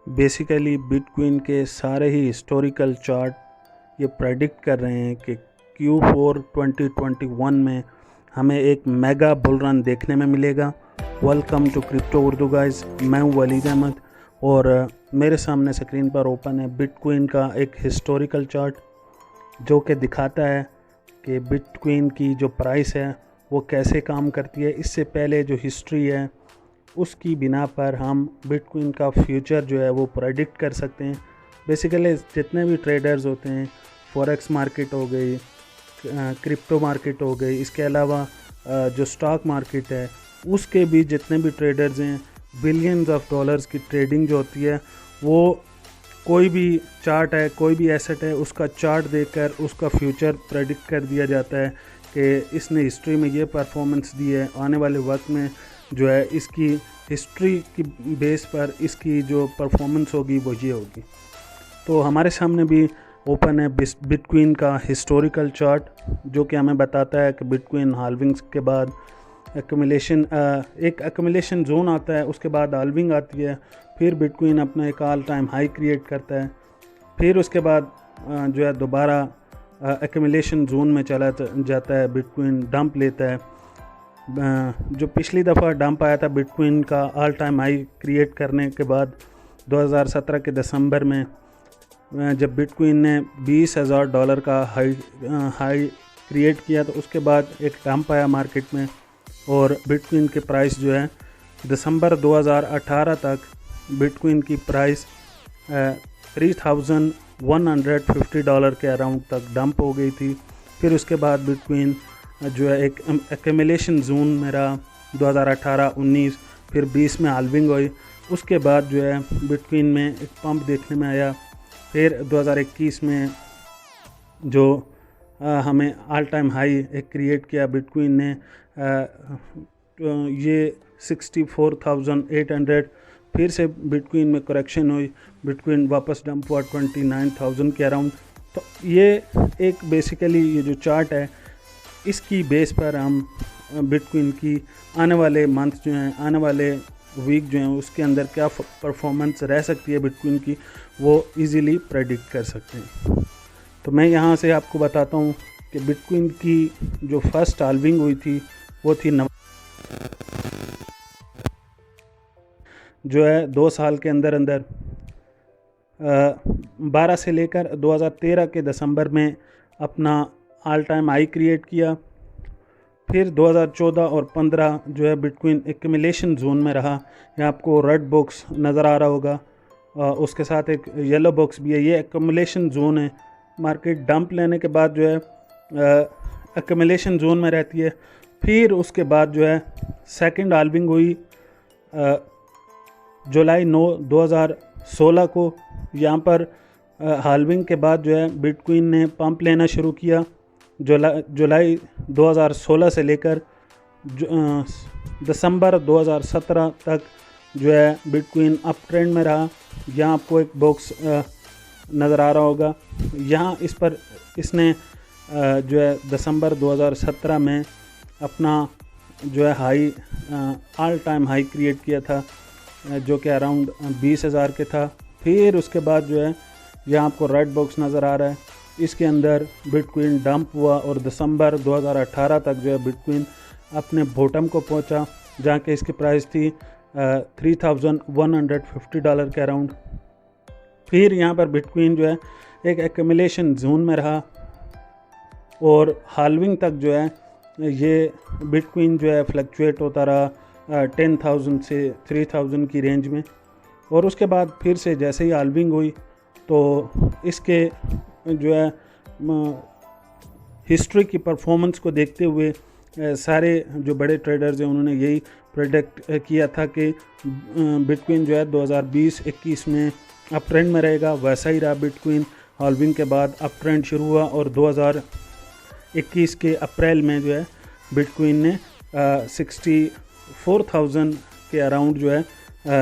Basically bitcoin के सारे ही historical chart ये प्रेडिक्ट कर रहे हैं कि Q4 2021 में हमें एक मेगा बुल रन देखने में मिलेगा। Welcome to crypto Urdu guys, मैं हूं वलीद अहमद और मेरे सामने स्क्रीन पर ओपन है बिटकॉइन का एक हिस्टोरिकल चार्ट जो कि दिखाता है कि बिटकॉइन की जो प्राइस है वो कैसे काम करती है। इससे पहले जो हिस्ट्री है उसकी बिना पर हम बिटकॉइन का फ्यूचर जो है वो प्रेडिक्ट कर सकते हैं। बेसिकली जितने भी ट्रेडर्स होते हैं, फॉरेक्स मार्केट हो गई, क्रिप्टो मार्केट हो गई, इसके अलावा जो स्टॉक मार्केट है उसके भी जितने भी ट्रेडर्स हैं, बिलियंस ऑफ डॉलर्स की ट्रेडिंग जो होती है वो कोई भी चार्ट है, कोई भी एसेट है, उसका चार्ट देखकर उसका फ्यूचर प्रेडिक्ट कर दिया जाता है कि इसने हिस्ट्री में ये परफॉर्मेंस दी है, आने वाले वक्त में जो है इसकी हिस्ट्री की बेस पर इसकी जो परफॉर्मेंस होगी वो ये होगी। तो हमारे सामने भी ओपन है बिटकॉइन का हिस्टोरिकल चार्ट जो कि हमें बताता है कि बिटकॉइन हाल्विंग्स के बाद एक एक्यूमुलेशन जोन आता है, उसके बाद हाल्विंग आती है, फिर बिटकॉइन अपना एक ऑल टाइम हाई क्रिएट करता है, फिर उसके बाद जो है दोबारा एक्यूमुलेशन जोन में चला जाता है, बिटकॉइन डंप लेता है। जो पिछली दफ़ा डंप आया था बिटकॉइन का ऑल टाइम हाई क्रिएट करने के बाद 2017 के दिसंबर में, जब बिटकॉइन ने $20,000 का हाई क्रिएट किया, तो उसके बाद एक डंप आया मार्केट में और बिटकॉइन की प्राइस जो है दिसंबर 2018 तक बिटकॉइन की प्राइस $3,150 के अराउंड तक डंप हो गई थी। फिर उसके बाद बिटकॉइन जो है एक एक्यूमुलेशन जोन में रहा 2018-19, फिर 20 में हाल्विंग हुई। उसके बाद जो है बिटकॉइन में एक पंप देखने में आया। फिर 2021 में जो हमें ऑल टाइम हाई एक क्रिएट किया बिटकॉइन ने, ये 64,800। फिर से बिटकॉइन में करेक्शन हुई, बिटकॉइन वापस डंप हुआ 29,000 के अराउंड। तो ये एक बेसिकली ये जो चार्ट है इसकी बेस पर हम बिटकॉइन की आने वाले मंथ जो हैं, आने वाले वीक जो हैं, उसके अंदर क्या परफॉर्मेंस रह सकती है बिटकॉइन की, वो इजीली प्रेडिक्ट कर सकते हैं। तो मैं यहाँ से आपको बताता हूँ कि बिटकॉइन की जो फर्स्ट हाल्विंग हुई थी वो थी जो है 2 साल के अंदर अंदर 12 से लेकर 2013 के दिसंबर में अपना ऑल टाइम हाई क्रिएट किया। फिर 2014 और 15 जो है बिटकॉइन एक्यूमुलेशन जोन में रहा। यहाँ आपको रेड बॉक्स नज़र आ रहा होगा, उसके साथ एक येलो बॉक्स भी है, ये एक्यूमुलेशन जोन है। मार्केट डंप लेने के बाद जो है एक्यूमुलेशन जोन में रहती है। फिर उसके बाद जो है सेकंड हाल्विंग हुई जुलाई 9 2016 को। यहाँ पर हाल्विंग के बाद जो है बिटकॉइन ने पंप लेना शुरू किया। जुलाई 2016 से लेकर दिसंबर 2017 तक जो है बिटकॉइन अप ट्रेंड में रहा। यहाँ आपको एक बॉक्स नज़र आ रहा होगा, यहाँ इस पर इसने जो है दिसंबर 2017 में अपना जो है high all time high create किया था जो कि अराउंड 20,000 के था। फिर उसके बाद जो है यहाँ आपको रेड बॉक्स नज़र आ रहा है, इसके अंदर बिटकॉइन डंप हुआ और दिसंबर 2018 तक जो है बिटकॉइन अपने बॉटम को पहुंचा, जहाँ के इसकी प्राइस थी $3,150 के अराउंड। फिर यहाँ पर बिटकॉइन जो है एक एक्यूमुलेशन जोन में रहा और हाल्विंग तक जो है ये बिटकॉइन जो है फ्लक्चुएट होता रहा 10,000 से 3,000 की रेंज में। और उसके बाद फिर से जैसे ही हाल्विंग हुई तो इसके जो है हिस्ट्री की परफॉर्मेंस को देखते हुए सारे जो बड़े ट्रेडर्स हैं उन्होंने यही प्रेडिक्ट किया था कि बिटकॉइन जो है 2020-21 में अप ट्रेंड में रहेगा। वैसा ही रहा, बिटकॉइन हाल्विंग के बाद अप ट्रेंड शुरू हुआ और 2021 के अप्रैल में जो है बिटकॉइन ने 64,000 के अराउंड जो है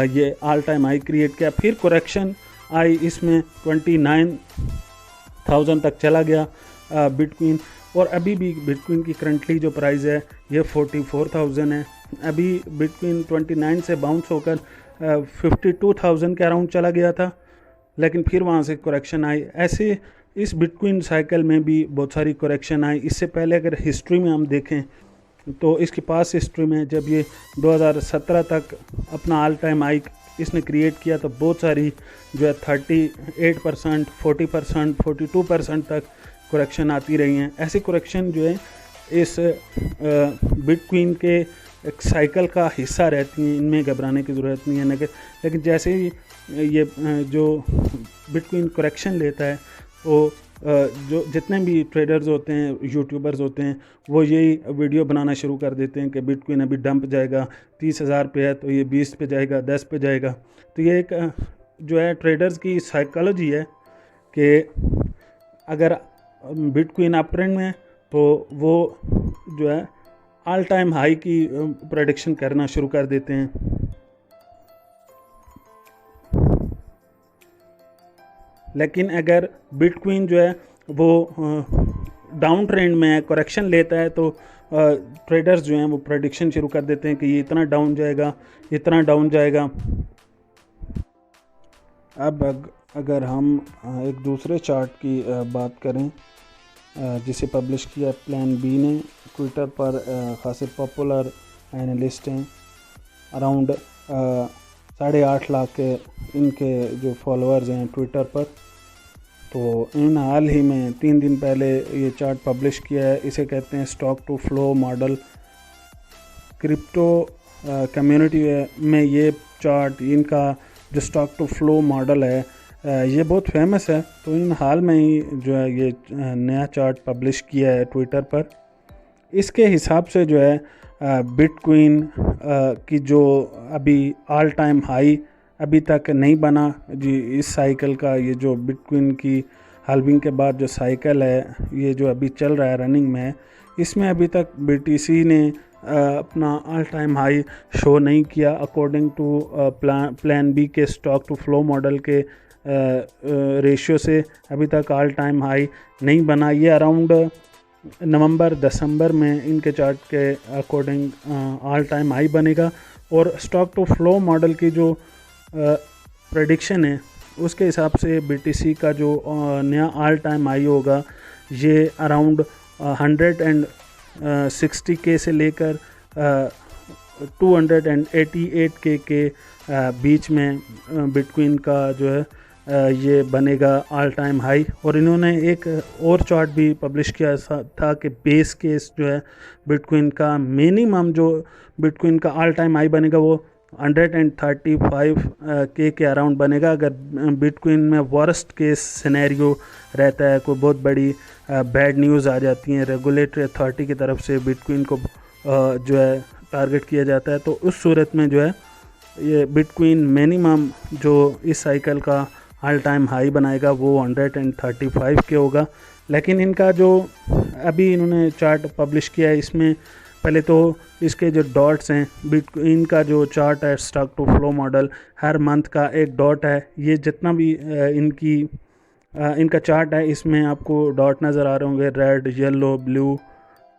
ये ऑल टाइम हाई क्रिएट किया। फिर करेक्शन आई, इसमें 29,000 तक चला गया बिटकॉइन, और अभी भी बिटकॉइन की करंटली जो प्राइस है ये 44,000 है। अभी बिटकॉइन 29 से बाउंस होकर 52,000 के अराउंड चला गया था, लेकिन फिर वहाँ से करेक्शन आई। ऐसे इस बिटकॉइन साइकिल में भी बहुत सारी करेक्शन आई। इससे पहले अगर हिस्ट्री में हम देखें तो इसकी पास हिस्ट्री में जब ये 2017 तक अपना ऑल टाइम हाई इसने क्रिएट किया तो बहुत सारी जो है 38%, 40%, 42% तक करेक्शन आती रही हैं। ऐसी करेक्शन जो है इस बिटकॉइन के एक साइकिल का हिस्सा रहती हैं, इनमें घबराने की ज़रूरत नहीं है। लेकिन जैसे ही ये जो बिटकॉइन करेक्शन लेता है तो जो जितने भी ट्रेडर्स होते हैं, यूट्यूबर्स होते हैं, वो यही वीडियो बनाना शुरू कर देते हैं कि बिटकॉइन अभी डंप जाएगा, 30,000 पे है तो ये 20 पे जाएगा, 10 पे जाएगा। तो ये एक जो है ट्रेडर्स की साइकोलॉजी है कि अगर बिटकॉइन अप ट्रेंड में तो वो जो है ऑल टाइम हाई की प्रेडिक्शन करना शुरू कर देते हैं। लेकिन अगर बिटकॉइन जो है वो डाउन ट्रेंड में है, करेक्शन लेता है, तो ट्रेडर्स जो हैं वो प्रेडिक्शन शुरू कर देते हैं कि ये इतना डाउन जाएगा, इतना डाउन जाएगा। अब अगर हम एक दूसरे चार्ट की बात करें जिसे पब्लिश किया प्लान बी ने, ट्विटर पर खासे पॉपुलर एनालिस्ट हैं, अराउंड 8.5 लाख के इनके जो फॉलोअर्स हैं ट्विटर पर। तो इन हाल ही में 3 दिन पहले ये चार्ट पब्लिश किया है। इसे कहते हैं stock to flow model. Crypto community में ये चार्ट, इनका जो स्टॉक टू फ्लो मॉडल है, ये बहुत फेमस है। तो इन हाल में ही जो है ये नया चार्ट पब्लिश किया है ट्विटर पर। इसके हिसाब से जो है बिटकॉइन की जो अभी ऑल टाइम हाई अभी तक नहीं बना जी, इस साइकिल का, ये जो बिटकॉइन की हाल्विंग के बाद जो साइकिल है, ये जो अभी चल रहा है, रनिंग में है, इसमें अभी तक बीटीसी ने अपना ऑल टाइम हाई शो नहीं किया। अकॉर्डिंग टू प्लान बी के स्टॉक टू फ्लो मॉडल के रेशियो से अभी तक ऑल टाइम हाई नहीं बना। ये अराउंड नवंबर दिसंबर में इनके चार्ट के अकॉर्डिंग ऑल टाइम हाई बनेगा। और स्टॉक टू फ्लो मॉडल की जो प्रेडिक्शन है उसके हिसाब से बीटीसी का जो नया ऑल टाइम हाई होगा, ये अराउंड 160K से लेकर 288K के बीच में बिटकॉइन का जो है ये बनेगा ऑल टाइम हाई। और इन्होंने एक और चार्ट भी पब्लिश किया था कि बेस केस जो है बिटकॉइन का मिनिमम जो बिटकॉइन का ऑल टाइम हाई बनेगा वो 135K के अराउंड बनेगा। अगर बिटकॉइन में वर्स्ट केस सिनेरियो रहता है, कोई बहुत बड़ी बैड न्यूज़ आ जाती हैं, रेगुलेटरी अथॉरिटी की तरफ से बिटकॉइन को जो है टारगेट किया जाता है, तो उस सूरत में जो है ये बिटकॉइन मिनिमम जो इस साइकिल का ऑल टाइम हाई बनाएगा वो 135K होगा। लेकिन इनका जो अभी इन्होंने चार्ट पब्लिश किया है, इसमें पहले तो इसके जो डॉट्स हैं, बिटकॉइन का जो चार्ट है स्टॉक टू फ्लो मॉडल, हर मंथ का एक डॉट है। ये जितना भी इनका चार्ट है, इसमें आपको डॉट नज़र आ रहे होंगे, रेड, येलो, ब्लू।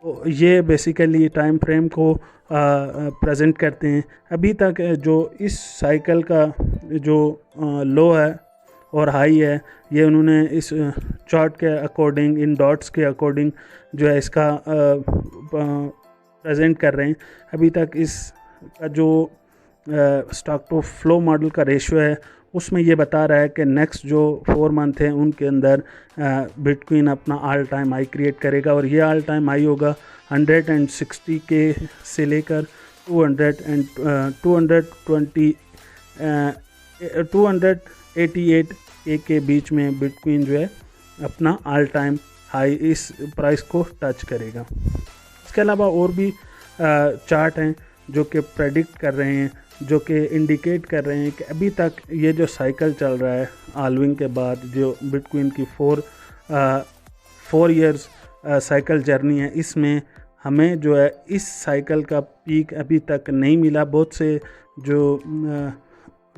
तो ये बेसिकली टाइम फ्रेम को प्रेजेंट करते हैं। अभी तक जो इस साइकिल का जो लो है और हाई है, ये उन्होंने इस चार्ट के अकॉर्डिंग, इन डॉट्स के अकॉर्डिंग जो है इसका प्रेजेंट कर रहे हैं। अभी तक इसका जो स्टॉक टू फ्लो मॉडल का रेशियो है उसमें ये बता रहा है कि नेक्स्ट जो 4 मंथ हैं उनके अंदर बिटकॉइन अपना ऑल टाइम हाई क्रिएट करेगा। और ये ऑल टाइम हाई होगा 160K से लेकर 288K के बीच में बिटकॉइन जो है अपना ऑल टाइम हाई इस प्राइस को टच करेगा। इसके अलावा और भी चार्ट हैं जो कि प्रेडिक्ट कर रहे हैं, जो कि इंडिकेट कर रहे हैं कि अभी तक ये जो साइकिल चल रहा है हाल्विंग के बाद, जो बिटकॉइन की 4 इयर्स साइकिल जर्नी है, इसमें हमें जो है इस साइकिल का पीक अभी तक नहीं मिला। बहुत से जो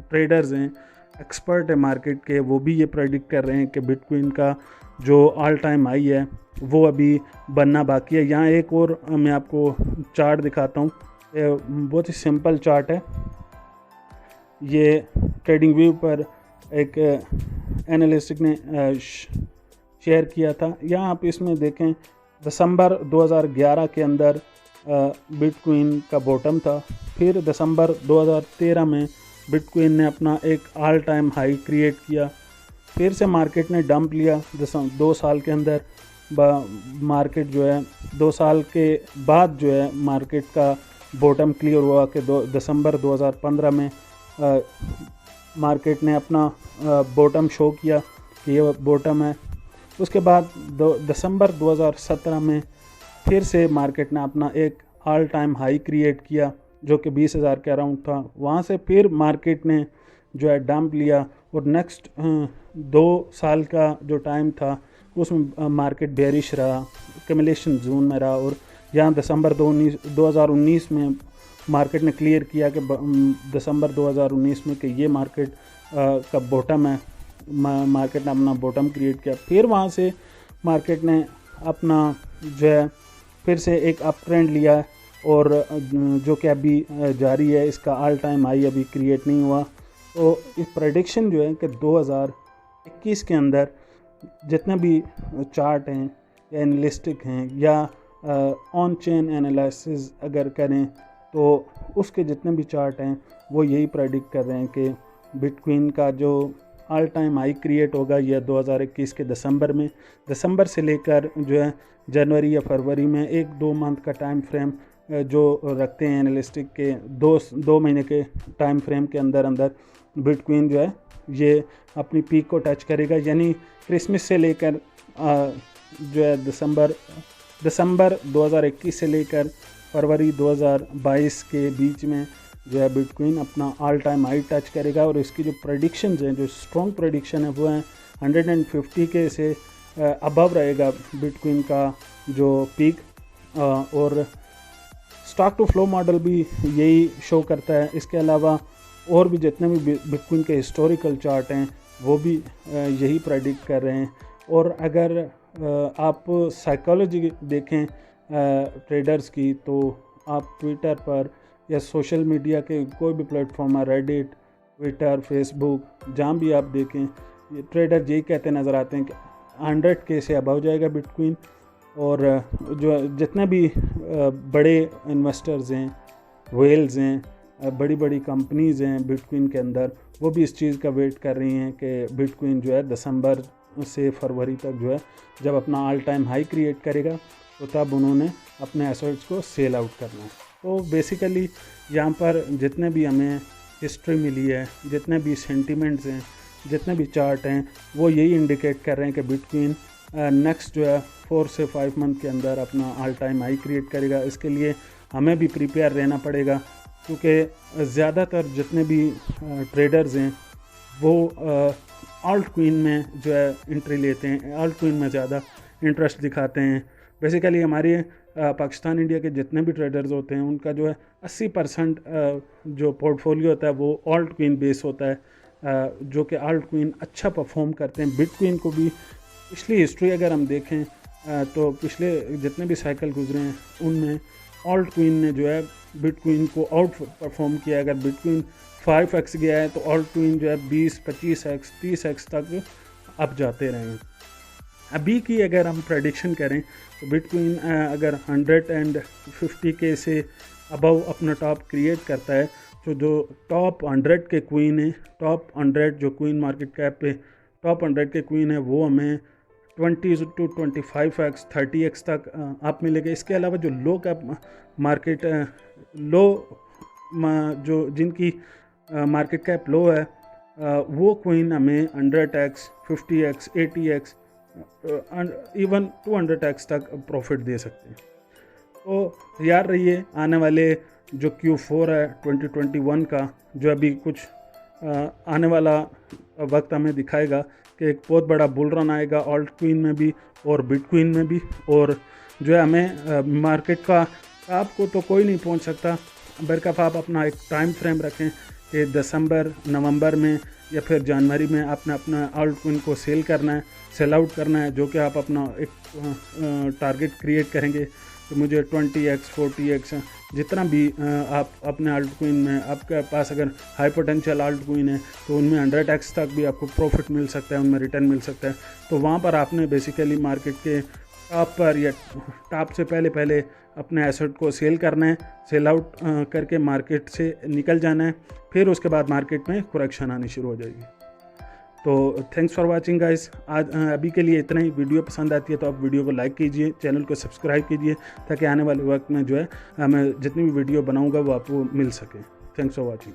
ट्रेडर्स हैं, एक्सपर्ट है मार्केट के, वो भी ये प्रेडिक्ट कर रहे हैं कि बिटकॉइन का जो ऑल टाइम हाई है वो अभी बनना बाकी है। यहाँ एक और मैं आपको चार्ट दिखाता हूँ, बहुत ही सिंपल चार्ट है। ये ट्रेडिंग व्यू पर एक एनालिस्ट ने शेयर किया था। यहाँ आप इसमें देखें दिसंबर 2011 के अंदर बिटकॉइन का बॉटम था, फिर दिसंबर 2013 में बिटकॉइन ने अपना एक ऑल टाइम हाई क्रिएट किया, फिर से मार्केट ने डंप लिया 2 साल के अंदर। मार्केट जो है 2 साल के बाद जो है मार्केट का बॉटम क्लियर हुआ कि दिसंबर 2015 में मार्केट ने अपना बॉटम शो किया कि ये बॉटम है। उसके बाद दिसंबर 2017 में फिर से मार्केट ने अपना एक ऑल टाइम हाई क्रिएट किया जो कि 20,000 के अराउंड था। वहाँ से फिर मार्केट ने जो है डंप लिया और नेक्स्ट 2 साल का जो टाइम था उसमें मार्केट बेरिश रहा, कम्युलेशन जोन में रहा। और यहाँ दिसंबर 2019 में मार्केट ने क्लियर किया कि दिसंबर 2019 में कि ये मार्केट का बॉटम है। मार्केट ने अपना बॉटम क्रिएट किया, फिर वहाँ से मार्केट ने अपना जो है फिर से एक अप ट्रेंड लिया और जो कि अभी जारी है। इसका ऑल टाइम हाई अभी क्रिएट नहीं हुआ। तो इस प्रेडिक्शन जो है कि 2021 के अंदर जितने भी चार्ट हैं या एनालिस्टिक हैं या ऑन चेन एनालिसिस अगर करें तो उसके जितने भी चार्ट हैं वो यही प्रेडिक्ट कर रहे हैं कि बिटकॉइन का जो ऑल टाइम हाई क्रिएट होगा यह 2021 के दिसंबर से लेकर जो है जनवरी या फरवरी में 1-2 मंथ का टाइम फ्रेम जो रखते हैं एनालिस्टिक के 2 महीने के टाइम फ्रेम के अंदर बिटकॉइन जो है ये अपनी पीक को टच करेगा। यानी क्रिसमस से लेकर जो है दिसंबर 2021 से लेकर फरवरी 2022 के बीच में जो है बिटकॉइन अपना ऑल टाइम हाई टच करेगा। और इसकी जो प्रेडिक्शंस हैं, जो स्ट्रॉन्ग प्रेडिक्शन है वो हैं 150 के से अबव रहेगा बिटकॉइन का जो पीक। और स्टॉक टू फ्लो मॉडल भी यही शो करता है। इसके अलावा और भी जितने भी बिटकॉइन के हिस्टोरिकल चार्ट हैं वो भी यही प्रेडिक्ट कर रहे हैं। और अगर आप साइकोलॉजी देखें ट्रेडर्स की तो आप ट्विटर पर या सोशल मीडिया के कोई भी प्लेटफॉर्म है, रेडिट, ट्विटर, फेसबुक, जहाँ भी आप देखें ट्रेडर यही कहते नज़र आते हैं कि 100K से अबव जाएगा बिटकॉइन। और जो जितने भी बड़े इन्वेस्टर्स हैं, वेल्स हैं, बड़ी बड़ी कंपनीज़ हैं बिटकॉइन के अंदर, वो भी इस चीज़ का वेट कर रही हैं कि बिटकॉइन जो है दिसंबर से फरवरी तक जो है जब अपना ऑल टाइम हाई क्रिएट करेगा तो तब उन्होंने अपने एसेट्स को सेल आउट करना है। तो बेसिकली यहाँ पर जितने भी हमें हिस्ट्री मिली है, जितने भी सेंटिमेंट्स हैं, जितने भी चार्ट हैं, वो यही इंडिकेट कर रहे हैं कि बिटकॉइन नेक्स्ट जो है 4 से 5 मंथ के अंदर अपना ऑल टाइम हाई क्रिएट करेगा। इसके लिए हमें भी प्रिपेयर रहना पड़ेगा क्योंकि ज़्यादातर जितने भी ट्रेडर्स हैं वो ऑल्ट कॉइन में जो है एंट्री लेते हैं, ऑल्ट कॉइन में ज़्यादा इंटरेस्ट दिखाते हैं। बेसिकली हमारे पाकिस्तान इंडिया के जितने भी ट्रेडर्स होते हैं उनका जो है 80% जो पोर्टफोलियो होता है वो ऑल्ट कॉइन बेस होता है, जो कि ऑल्ट कॉइन अच्छा परफॉर्म करते हैं। बिटकॉइन को भी पिछली हिस्ट्री अगर हम देखें तो पिछले जितने भी साइकिल गुजरे हैं उनमें ऑल्ट कॉइन ने जो है बिटकॉइन को आउट परफॉर्म किया। अगर बिटकॉइन 5x गया है तो ऑल्ट कॉइन जो है 20, 25x, 30x तक अप जाते रहे हैं। अभी की अगर हम प्रेडिक्शन करें तो बिटकॉइन अगर 150K से अबव अपना टॉप क्रिएट करता है तो जो टॉप 100 के क्वीन है, टॉप 100 जो क्वीन मार्केट कैप पे टॉप 100 के क्वीन है वो हमें 20 to 25x, 30x तक आप मिलेगा। इसके अलावा जो लो कैप मार्केट जो जिनकी मार्केट कैप लो है वो क्वीन हमें 100x, 50x, 80x, even 200x तक प्रॉफिट दे सकते हैं। तो तैयार रहिए, आने वाले जो Q4 है 2021 का जो अभी कुछ आने वाला वक्त हमें दिखाएगा कि एक बहुत बड़ा बुल रन आएगा ऑल्ट कॉइन में भी और बिटकॉइन में भी। और जो है हमें मार्केट का आपको तो कोई नहीं पहुंच सकता, बरकफ आप अपना एक टाइम फ्रेम रखें कि दिसंबर, नवंबर में या फिर जनवरी में आपने अपना ऑल्ट कॉइन को सेल करना है, सेल आउट करना है, जो कि आप अपना एक टारगेट क्रिएट करेंगे कि मुझे 20x 40x जितना भी आप अपने आल्ट कोइन में, आपके पास अगर हाई पोटेंशियल आल्ट कोइन है तो उनमें 100x तक भी आपको प्रॉफिट मिल सकता है, उनमें रिटर्न मिल सकता है। तो वहाँ पर आपने बेसिकली मार्केट के टॉप पर या टॉप से पहले अपने एसेट को सेल करना है, सेल आउट करके मार्केट से निकल जाना है, फिर उसके बाद मार्केट में करेक्शन आनी शुरू हो जाएगी। तो थैंक्स फॉर वाचिंग गाइस। आज अभी के लिए इतना ही। वीडियो पसंद आती है तो आप वीडियो को लाइक कीजिए, चैनल को सब्सक्राइब कीजिए, ताकि आने वाले वक्त में जो है मैं जितनी भी वीडियो बनाऊंगा वो आपको मिल सके। Thanks for watching.